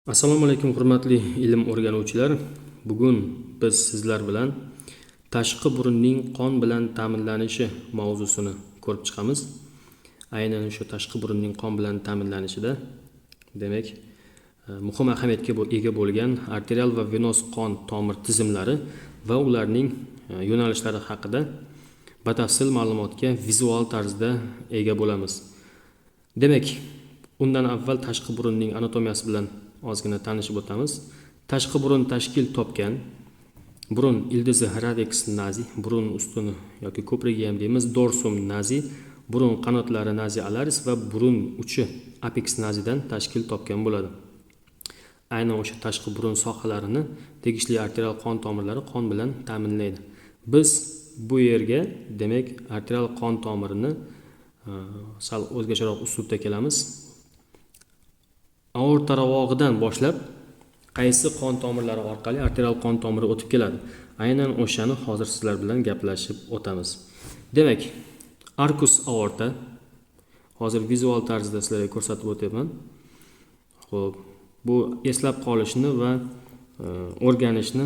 Assalomu alaykum hurmatli ilm o'rganuvchilar. Bugun biz sizlar bilan tashqi burunning qon bilan ta'minlanishi mavzusini ko'rib chiqamiz. Aynan o'sha tashqi burunning qon bilan ta'minlanishida demak muhim ahamiyatga ega bo'lgan arterial va venos qon tomir tizimlari va ularning yo'nalishlari haqida batafsil ma'lumotga vizual tarzda ega bo'lamiz. Demak, undan avval tashqi burunning anatomiyasi bilan ozgina tanishib o'tamiz. Tashqi burun tashkil topgan burun ildizi radix nazi, burun ustuni yoki ko'prigi ham deymiz, dorsum nazi, burun qanotlari nazi alaris va burun uchi apex nazidan tashkil topgan bo'ladi. Aynan o'sha tashqi burun sohalarini tegishli arterial qon tomirlari qon bilan ta'minlaydi. Biz bu yerga demak arterial qon tomirini sal o'zgacharoq uslubda kelamiz. Aorta ravog'idan boshlab qaysi qon tomirlari orqali arterial qon tomiri o'tib keladi. Aynan o'shani hozir sizlar bilan gaplashib o'tamiz. Demak, arcus aorta hozir vizual tarzda sizlarga ko'rsatib o'tyapman. Xo'p, bu eslab qolishni va o'rganishni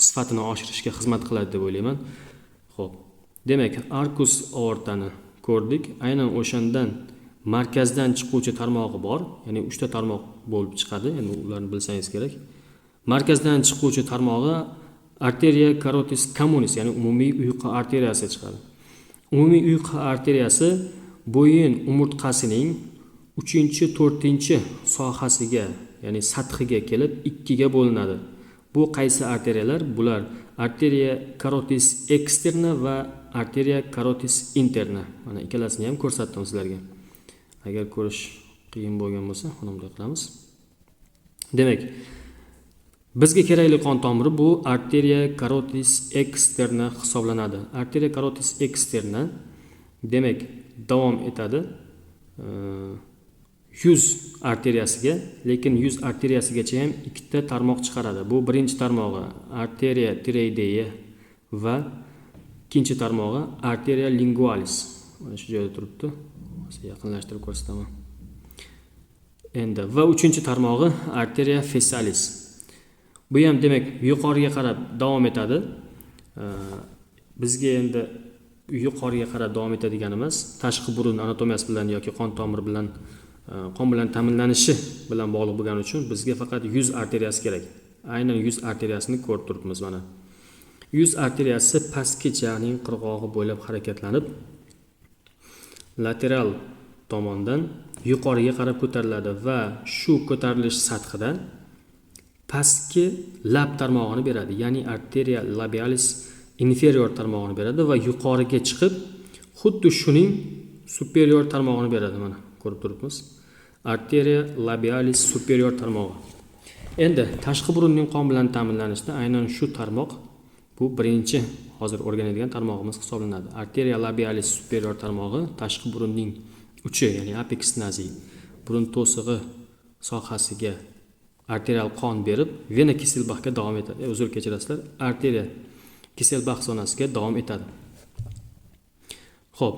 sifatini oshirishga xizmat qiladi deb o'ylayman. Xo'p, demak, arcus aortani ko'rdik. Aynan o'shandan markazdan chiquvchi tarmog'i bor, ya'ni 3 ta tarmoq bo'lib chiqadi, ya'ni ularni bilsangiz kerak. Markazdan chiquvchi tarmog'i arteria carotis communis, ya'ni umumiy uyqi arteriyasi chiqadi. Umumiy uyqi arteriyasi bo'yin umurtqasining 3-4 sohasiga, ya'ni sathiga kelib 2 ga bo'linadi. Bu qaysi arteriyalar? Bular arteria carotis externa va arteria carotis interna. Mana ikkalasini ham ko'rsatdim sizlarga. Agar ko'rish qiyin bo'lgan bo'lsa, mana bunday qilamiz. Demak, bizga kerakli qon tomiri bu arteria carotis externa hisoblanadi. Arteria carotis externa demak davom etadi yuz arteriyasiga, lekin yuz arteriyasigacha ham 2 ta tarmoq chiqaradi. Bu birinchi tarmog'i arteria tiroideya va ikkinchi tarmog'i arteria lingualis. Mana shu joyda turibdi. Yaqinlashtirib ko'rsataman. Endi va 3-tarmog'i arteria facialis. Bu ham demak yuqoriga qarab davom etadi. Bizga endi yuqoriga qarab davom etadigan emas, tashqi burun anatomiyasi bilan yoki qon tomiri bilan qon bilan ta'minlanishi bilan bog'liq bo'lgani uchun bizga faqat yuz arteriyasi kerak. Aynan yuz arteriyasini ko'rib turibmiz mana. Yuz arteriyasi pastki jag'ning qirg'og'i bo'ylab harakatlanib lateral tomondan yuqoriga qarab ko'tariladi va shu ko'tarilish sathida pastki lab tarmog'ini beradi, ya'ni arteria labialis inferior tarmog'ini beradi va yuqoriga chiqib xuddi shuning superior tarmog'ini beradi. Mana ko'rib turibmiz. Arteria labialis superior tarmog'i. Endi tashqi burunning qon bilan ta'minlanishida aynan shu tarmoq bu birinchi hozir o'rganadigan tarmog'imiz hisoblanadi. Arteria labialis superior tarmog'i tashqi burunning uchi, ya'ni apex nazi, burun to'sig'i sohasiga arterial qon berib, vena Kesselbachga davom etadi. Uzr kechirasizlar, arteriya Kesselbach zonasiga davom etadi. Xo'p,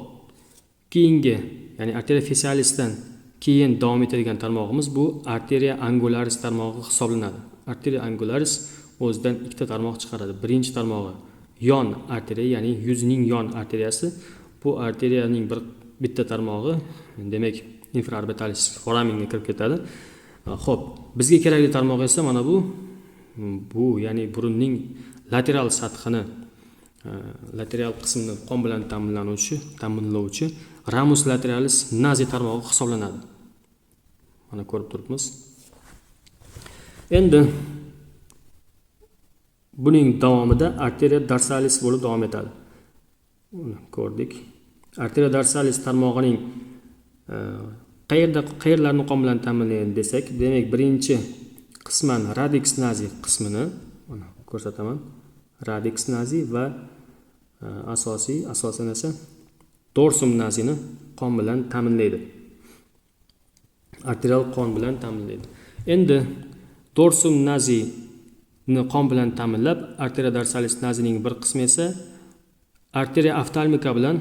keyingi, ya'ni arteria facialisdan keyin davom etadigan tarmog'imiz bu arteria angularis tarmog'i hisoblanadi. Arteria angularis o'zidan 2 ta tarmoq chiqaradi. Birinchi tarmog'i yon arteriya, ya'ni yuzning yon arteriyasi. Bu arteriyaning bitta tarmog'i demak infraorbitalis foraminga kirib ketadi. Xo'p, bizga kerakli tarmoq esa mana bu ya'ni burunning lateral sathini, lateral qismini qon bilan ta'minlovchi ramus lateralis nazi tarmog'i hisoblanadi. Mana ko'rib turibmiz. Endi buning davomida arteria dorsalis bo'lib davom etadi. Uni ko'rdik. Arteria dorsalis tarmog'ining qayerlarni qon bilan ta'minlaydi desak, demak birinchi qisman radix nazi qismini mana ko'rsataman. Radix nazi va asosan esa dorsum nazini qon bilan ta'minlaydi. Arterial qon bilan ta'minlaydi. Endi dorsum nazi qon bilan ta'minlab, arteria dorsalis nazining bir qismi esa arteria oftalmika bilan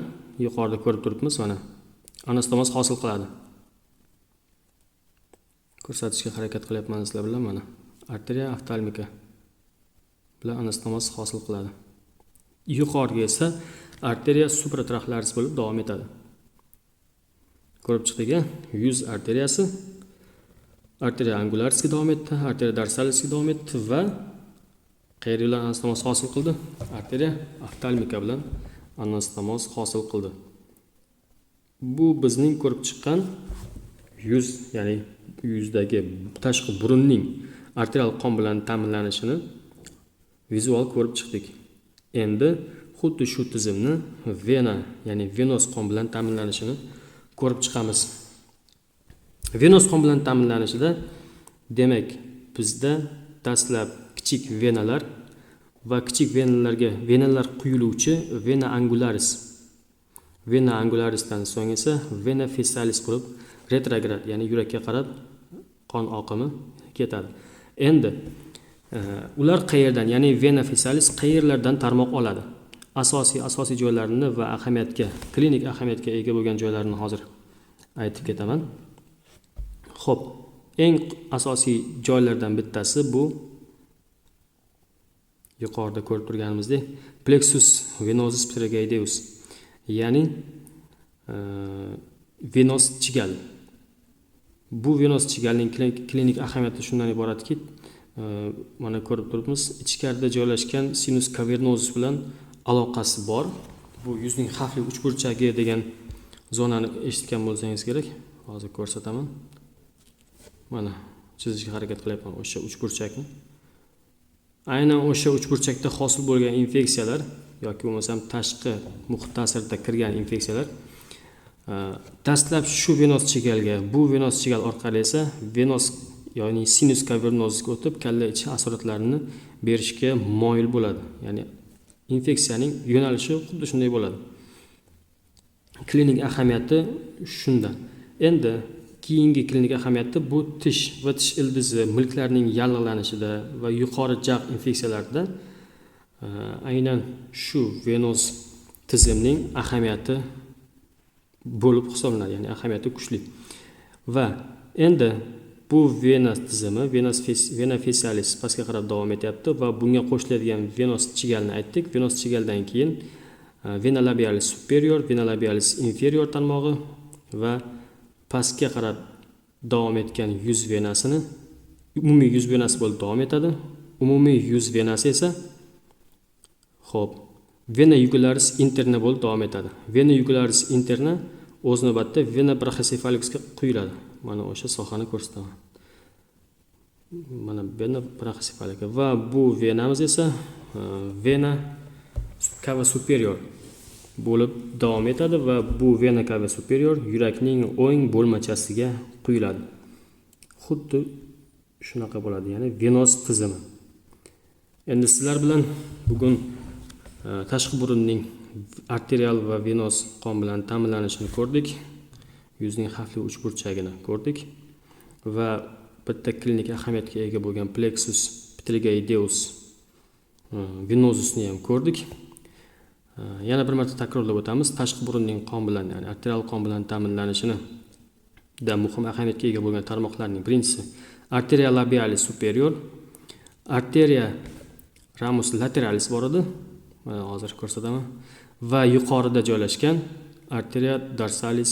yuqorida ko'rib turibmiz mana anastomoz hosil qiladi. ko'rsatishga harakat qilyapman sizlar bilan. Mana arteriya oftalmika bilan anastomoz hosil qiladi. Yuqoriga esa arteriya supratraxlaris bo'lib davom etadi. Ko'rib chiqdik, yuz arteriyasi arteriya angularisga davom etdi, arteriya dorsalisga davom etdi va qayeri bilan anastomoz hosil qildi. Arteriya oftalmika bilan anastomoz hosil qildi. Bu bizning ko'rib chiqqan yuz, ya'ni yuzdagi tashqi burunning arterial qon bilan ta'minlanishini vizual ko'rib chiqdik. Endi xuddi shu tizimni vena, ya'ni venos qon bilan ta'minlanishini ko'rib chiqamiz. Venos qon bilan ta'minlanishida demak bizda dastlab kichik venalar va kichik venalar quyiluvchi vena angularisdan so'ng esa vena fesalis bo'lib retrograd, ya'ni yurakka qarab qon oqimi ketadi. Endi ular qayerdan, ya'ni vena fesalis qayerlardan tarmoq oladi? Asosiy joylarini va klinik ahamiyatga ega bo'lgan joylarini hozir aytib ketaman. Xo'p, eng asosiy joylardan bittasi bu yuqorida ko'rib turganimizdek plexus venosus pterygoideus, ya'ni venos chigal. Bu venos chigalning klinik ahamiyati shundan iboratki, mana ko'rib turibmiz, ichkarida joylashgan sinus cavernosus bilan aloqasi bor. Bu yuzning xavfli uchburchagi degan zonani eshitgan bo'lsangiz kerak. Hozir ko'rsataman. Mana chizishga harakat qilyapman o'sha uchburchakni. Aynan o'sha uchburchakda hosil bo'lgan infeksiyalar yoki bo'lmasam tashqi muhit ta'sirida kirgan infeksiyalar dastlab shu venos chigalga, bu venos chigal orqali esa venos, ya'ni sinus cavernosusga o'tib kalla ichi asoratlarini berishga moyil bo'ladi. Ya'ni infeksiyaning yo'nalishi xuddi shunday bo'ladi. Klinik ahamiyati shundan. Endi keyingi klinik ahamiyati bu tish va tish ildizi milklarining yallig'lanishida va yuqori jag' infeksiyalarida aynan shu venos tizimning ahamiyati bo'lib hisoblanadi, ya'ni ahamiyati kuchli. Va endi bu vena tizimi, vena fesalis pastga qarab davom etyapti va bunga qo'shiladigan venos chigalni aytdik. Venos chigaldan keyin vena labialis superior, vena labialis inferior tarmog'i va pastga qarab davom etgan yuz venasini umumiy yuz venasi bo'lib davom etadi. Umumiy yuz venasi esa vena jugularis interna bo'lib davom etadi. Vena jugularis interna o'z navbatida vena brachycephalicusga quyiladi. Mana o'sha sohani ko'rsataman. Mana vena brachycephalica va bu venamiz esa vena cava superior bo'lib davom etadi va bu vena cava superior yurakning o'ng bo'lmachasiga quyiladi. Xuddi shunaqa bo'ladi, ya'ni venos tizimi. Endi sizlar bilan bugun tashqi burunning arterial va venos qon bilan ta'minlanishini ko'rdik. Yuzning xavfli uchburchagini ko'rdik va bitta klinik ahamiyatga ega bo'lgan plexus pterygoideus venosusni ham ko'rdik. Yana bir marta takrorlab o'tamiz. Tashqi burunning qon bilan, ya'ni arterial qon bilan ta'minlanishini da muhim ahamiyatga ega bo'lgan tarmoqlarning birinchisi arteria labialis superior, arteria ramus lateralis bor edi. Mana hozir ko'rsataman. Va yuqorida joylashgan arteria dorsalis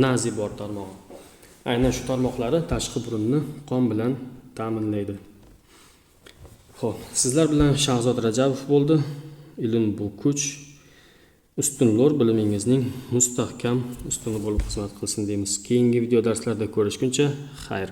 nazi bor tarmog'i. Aynan shu tarmoqlari tashqi burunni qon bilan ta'minlaydi. Xo'p, sizlar bilan Shahzod Rajabov bo'ldi. Ilm bu kuch, ustun lor bilimingizning mustahkam ustuni bo'lib xizmat qilsin deymiz. Keyingi video darslarda ko'rishguncha xayr.